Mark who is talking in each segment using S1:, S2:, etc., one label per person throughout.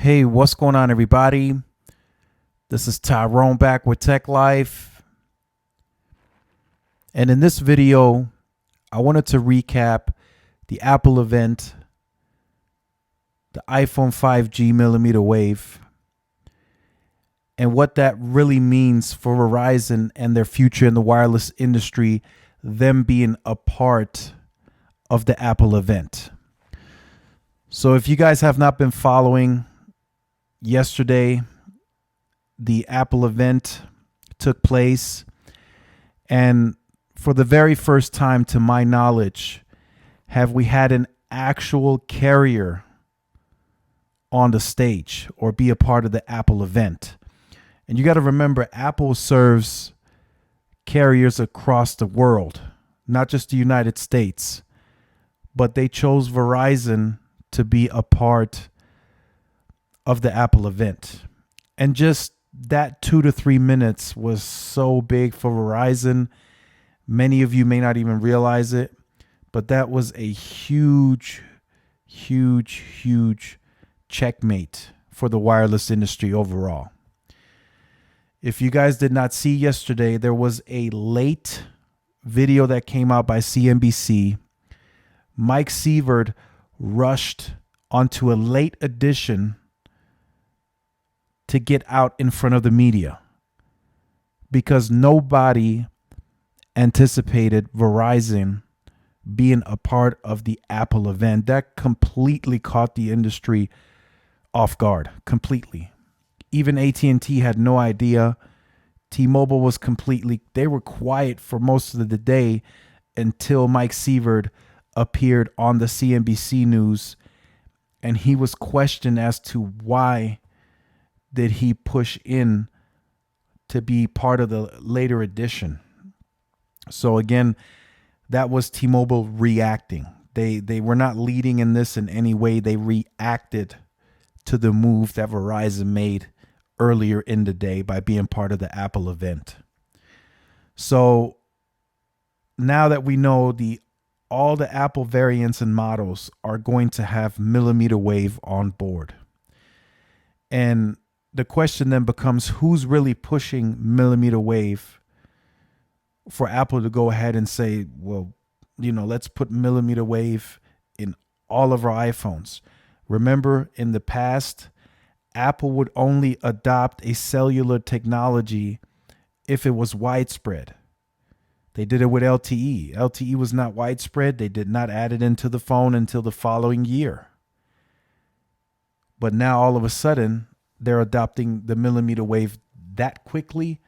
S1: Hey, what's going on, everybody? This is Tyrone back with Tech Life. And in this video, I wanted to recap the Apple event, the iPhone 5G millimeter wave, and what that really means for Verizon and their future in the wireless industry, them being a part of the Apple event. So if you guys have not been following, yesterday, the Apple event took place, and for the very first time, to my knowledge, have we had an actual carrier on the stage or be a part of the Apple event. And you got to remember, Apple serves carriers across the world, not just the United States, but they chose Verizon to be a part of the Apple event. And just that 2 to 3 minutes was so big for Verizon. Many of you may not even realize it, but that was a huge checkmate for the wireless industry overall. If you guys did not see yesterday, there was a late video that came out by CNBC. Mike Sievert rushed onto a late edition to get out in front of the media because nobody anticipated Verizon being a part of the Apple event. That completely caught the industry off guard, completely. Even AT&T had no idea. T-Mobile was they were quiet for most of the day until Mike Sievert appeared on the CNBC News, and he was questioned as to why did he push in to be part of the later edition. So again, that was T-Mobile reacting. They were not leading in this in any way. They reacted to the move that Verizon made earlier in the day by being part of the Apple event. So now that we know all the Apple variants and models are going to have millimeter wave on board. And the question then becomes, who's really pushing millimeter wave for Apple to go ahead and say, well, let's put millimeter wave in all of our iPhones. Remember, in the past, Apple would only adopt a cellular technology if it was widespread. They did it with LTE. LTE was not widespread. They did not add it into the phone until the following year. But now all of a sudden, they're adopting the millimeter wave that quickly.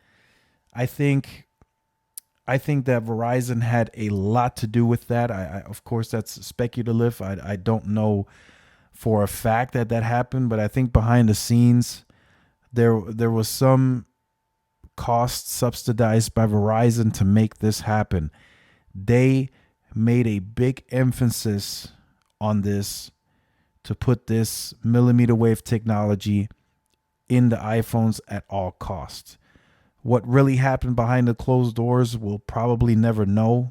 S1: I think that Verizon had a lot to do with that. Of course, that's speculative. I don't know for a fact that happened, but I think behind the scenes, there was some cost subsidized by Verizon to make this happen. They made a big emphasis on this to put this millimeter wave technology in the iPhones at all costs. What really happened behind the closed doors, we'll probably never know,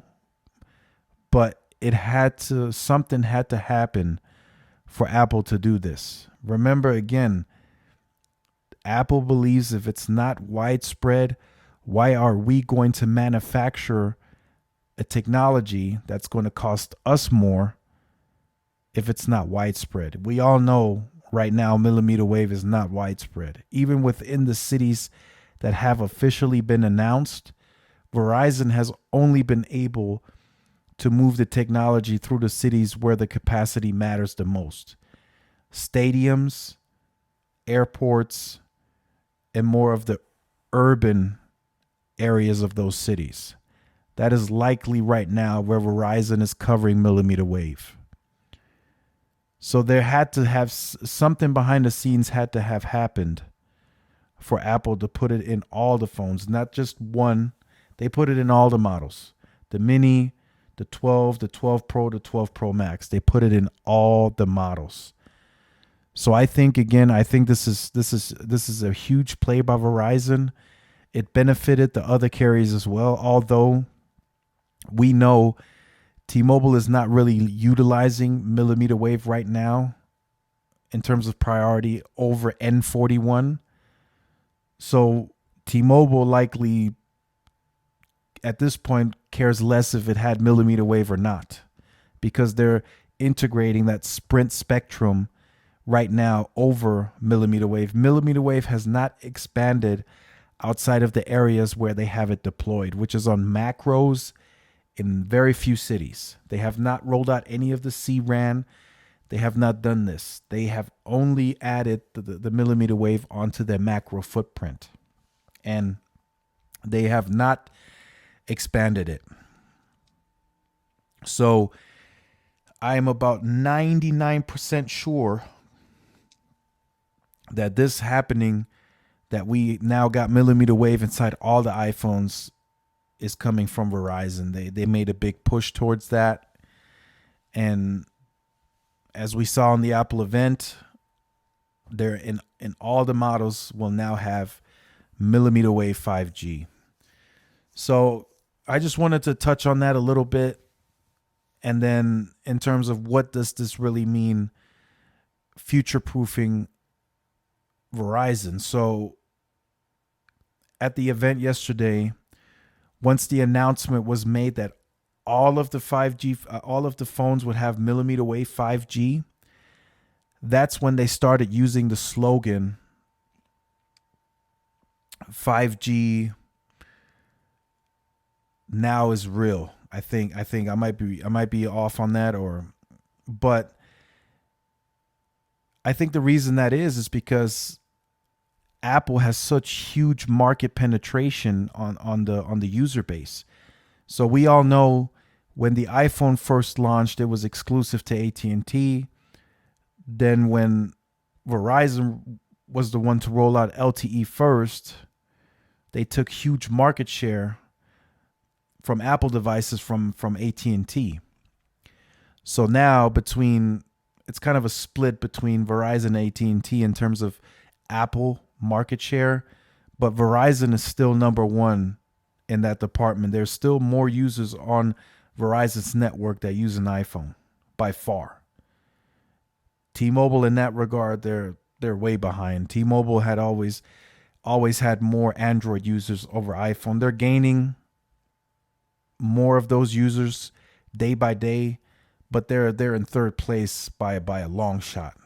S1: but something had to happen for Apple to do this. Remember, again, Apple believes if it's not widespread, why are we going to manufacture a technology that's going to cost us more if it's not widespread? We all know right now millimeter wave is not widespread. Even within the cities that have officially been announced, Verizon has only been able to move the technology through the cities where the capacity matters the most. Stadiums, airports, and more of the urban areas of those cities. That is likely right now where Verizon is covering millimeter wave. So there had to have something behind the scenes had to have happened for Apple to put it in all the phones, not just one. They put it in all the models. The Mini, the 12, the 12 Pro, the 12 Pro Max. They put it in all the models. So I think this is a huge play by Verizon. It benefited the other carriers as well, although we know T-Mobile is not really utilizing millimeter wave right now in terms of priority over N41. So T-Mobile likely at this point cares less if it had millimeter wave or not, because they're integrating that Sprint spectrum right now over millimeter wave. Millimeter wave has not expanded outside of the areas where they have it deployed, which is on macros in very few cities. They have not rolled out any of the C-RAN. They have not done this. They have only added the millimeter wave onto their macro footprint. And they have not expanded it. So I am about 99% sure that this happening, that we now got millimeter wave inside all the iPhones, is coming from Verizon. They made a big push towards that. And as we saw in the Apple event, they're in all the models will now have millimeter wave 5G. So I just wanted to touch on that a little bit. And then in terms of what does this really mean, future-proofing Verizon. So at the event yesterday, once the announcement was made that all of the 5G, all of the phones would have millimeter wave 5G, that's when they started using the slogan 5G now is real. I think I might be off on that, but I think the reason that is because Apple has such huge market penetration on the user base. So we all know when the iPhone first launched, it was exclusive to AT&T. Then when Verizon was the one to roll out LTE first, they took huge market share from Apple devices from AT&T. So now it's kind of a split between Verizon and AT&T in terms of Apple market share, but Verizon is still number one in that department. There's still more users on Verizon's network that use an iPhone by far. T-Mobile in that regard, they're way behind. T-Mobile had always had more Android users over iPhone. They're gaining more of those users day by day, but they're in third place by a long shot.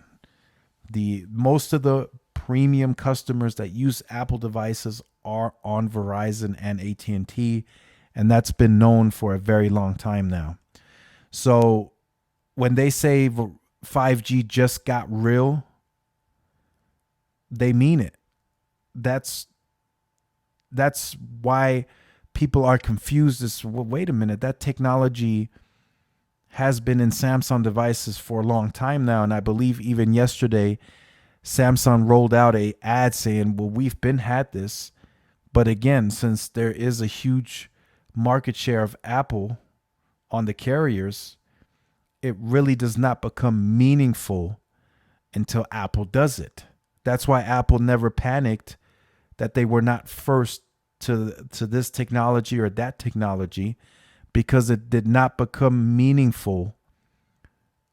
S1: Most of the premium customers that use Apple devices are on Verizon and AT&T, and that's been known for a very long time now. So when they say 5G just got real, they mean it. That's why people are confused. Well, wait a minute, that technology has been in Samsung devices for a long time now, and I believe even yesterday Samsung rolled out a ad saying, well, we've had this. But again, since there is a huge market share of Apple on the carriers, it really does not become meaningful until Apple does it. That's why Apple never panicked that they were not first to this technology or that technology, because it did not become meaningful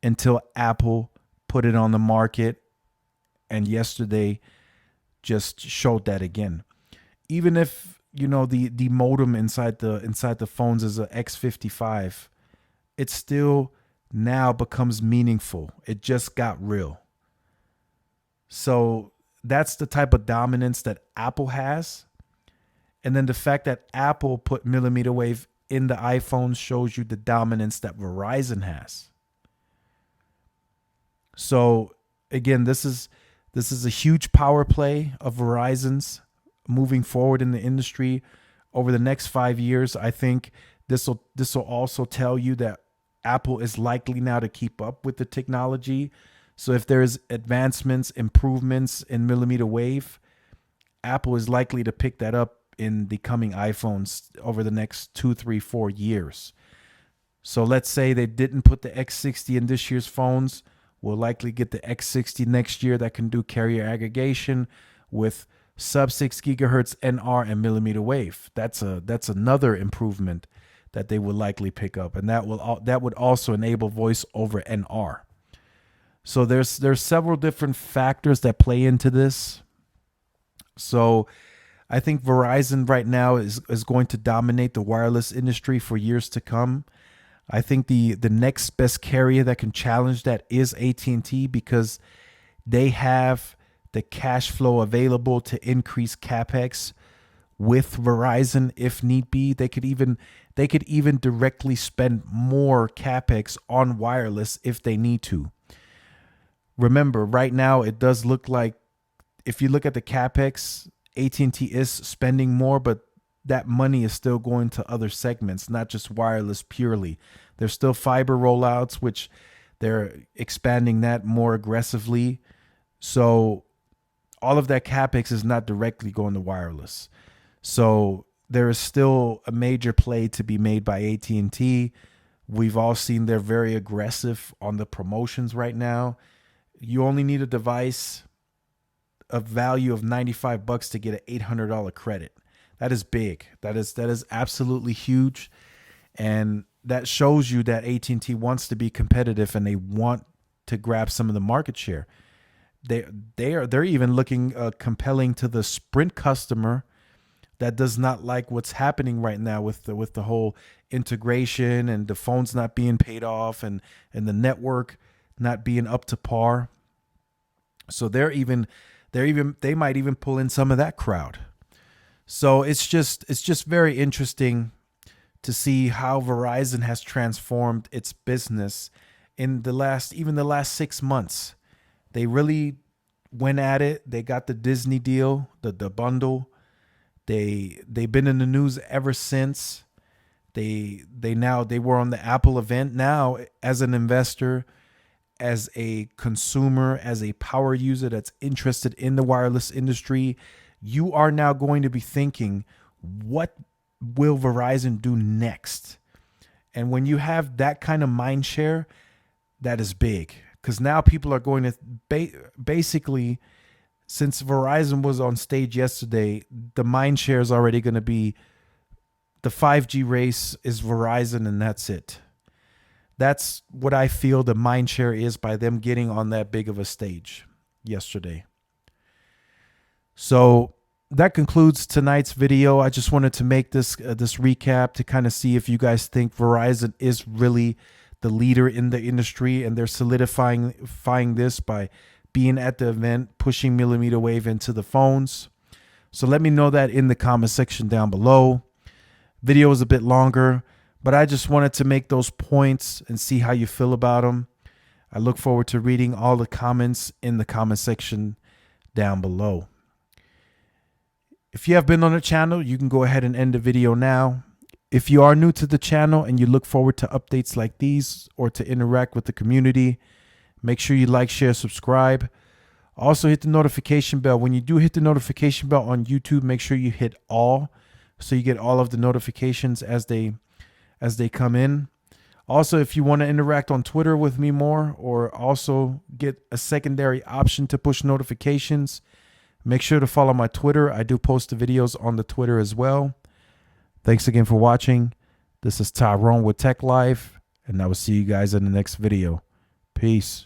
S1: until Apple put it on the market. And yesterday just showed that again. Even if the modem inside the phones is a X55, it still now becomes meaningful. It just got real. So that's the type of dominance that Apple has. And then the fact that Apple put millimeter wave in the iPhone shows you the dominance that Verizon has. So again, this is a huge power play of Verizon's moving forward in the industry over the next 5 years. I think this will also tell you that Apple is likely now to keep up with the technology. So if there's advancements, improvements in millimeter wave, Apple is likely to pick that up in the coming iPhones over the next 2, 3, 4 years. So let's say they didn't put the X60 in this year's phones. We'll likely get the X60 next year that can do carrier aggregation with sub 6 gigahertz NR and millimeter wave. That's another improvement that they will likely pick up, and that would also enable voice over NR. So there's several different factors that play into this. So I think Verizon right now is going to dominate the wireless industry for years to come. I think the next best carrier that can challenge that is AT&T, because they have the cash flow available to increase capex with Verizon if need be. They could even directly spend more capex on wireless if they need to. Remember, right now it does look like, if you look at the capex, AT&T is spending more, but that money is still going to other segments, not just wireless purely. There's still fiber rollouts, which they're expanding that more aggressively. So all of that capex is not directly going to wireless. So there is still a major play to be made by AT&T. We've all seen they're very aggressive on the promotions right now. You only need a device of value of $95 to get an $800 credit. That is big. That is absolutely huge, and that shows you that AT&T wants to be competitive and they want to grab some of the market share. They're even looking compelling to the Sprint customer that does not like what's happening right now with the whole integration and the phones not being paid off and the network not being up to par. So they might even pull in some of that crowd. So it's just very interesting to see how Verizon has transformed its business in the last 6 months. They really went at it. They got the Disney deal, the bundle. They've been in the news ever since. They were on the Apple event. Now, as an investor, as a consumer, as a power user that's interested in the wireless industry, you are now going to be thinking, what will Verizon do next? And when you have that kind of mind share, that is big, because now people are going to basically, since Verizon was on stage yesterday, the mind share is already going to be the 5G race is Verizon, and that's it. That's what I feel the mind share is by them getting on that big of a stage yesterday. So that concludes tonight's video. I just wanted to make this recap to kind of see if you guys think Verizon is really the leader in the industry, and they're solidifying this by being at the event, pushing millimeter wave into the phones. So let me know that in the comment section down below. Video is a bit longer, but I just wanted to make those points and see how you feel about them. I look forward to reading all the comments in the comment section down below. If you have been on the channel, you can go ahead and end the video now. If you are new to the channel and you look forward to updates like these or to interact with the community, make sure you like, share, subscribe. Also hit the notification bell. When you do hit the notification bell on YouTube, make sure you hit all so you get all of the notifications as they come in. Also, if you want to interact on Twitter with me more, or also get a secondary option to push notifications, make sure to follow my Twitter. I do post the videos on the Twitter as well. Thanks again for watching. This is Tyrone with Tech Life, and I will see you guys in the next video. Peace.